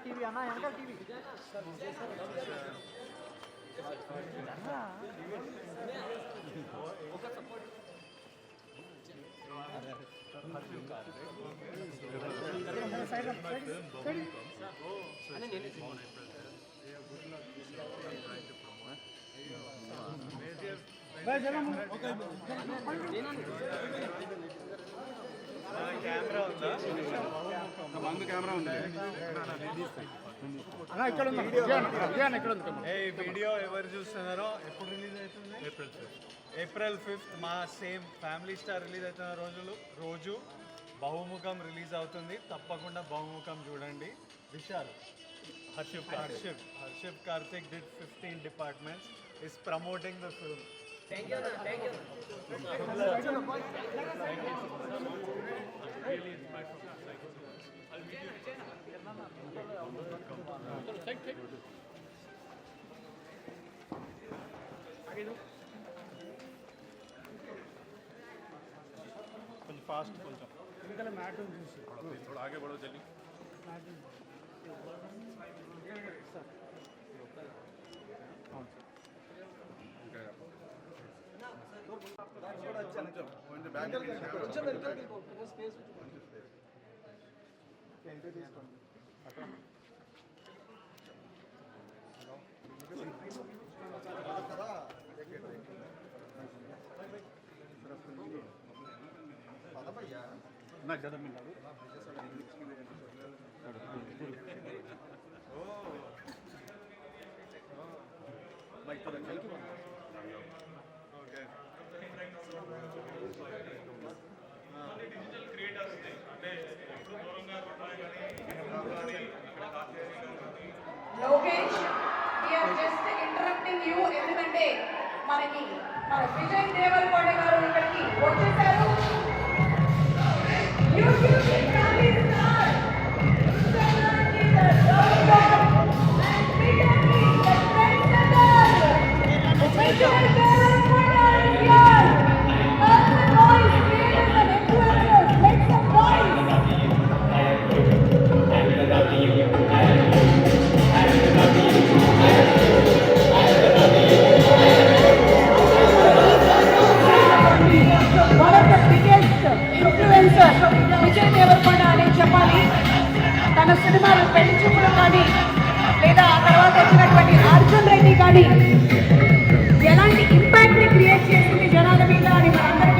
TV అన్న వెనకాల TV camera ఉంది వీడియో ఎవరు చూస్తున్నారో ఎప్పుడు రిలీజ్ అవుతుంది? ఏప్రిల్ 5th మా సేమ్ ఫ్యామిలీ స్టార్ రిలీజ్ అవుతున్న రోజు బహుముఖం రిలీజ్ అవుతుంది. తప్పకుండా బహుముఖం చూడండి. విశాల్ హర్షిప్ Karthik did 15 departments is promoting the film. Thank you. Really is my focus. I'll meet you. Thank you. కొంచెం ఫాస్ట్ కొంచెం ఇంకా మ్యాట్ చూసి थोड़ा आगे बढ़ो जल्दी. నాకు ज़्यादा मिल रहा है Lokesh, we are just interrupting you ఎందుకంటే మనకి మన విజయ్ దేవరకొండ గారు ఇక్కడికి వచ్చేసారు. YouTube family star, Instagram the and Twitter the trendsetter. Vijay Devarkonda is here. Make some noise, creators and influencers, make some noise. One of the biggest influencers, Vijay Devarkonda అని చెప్పాలి. తన సినిమాలు పెళ్లి చూపులు కానీ లేదా ఆ తర్వాత వచ్చినటువంటి అర్జున్ రెడ్డి కానీ ఎలాంటి ఇంపాక్ట్ ని క్రియేట్ చేసింది జనాల మీద అని మనందరం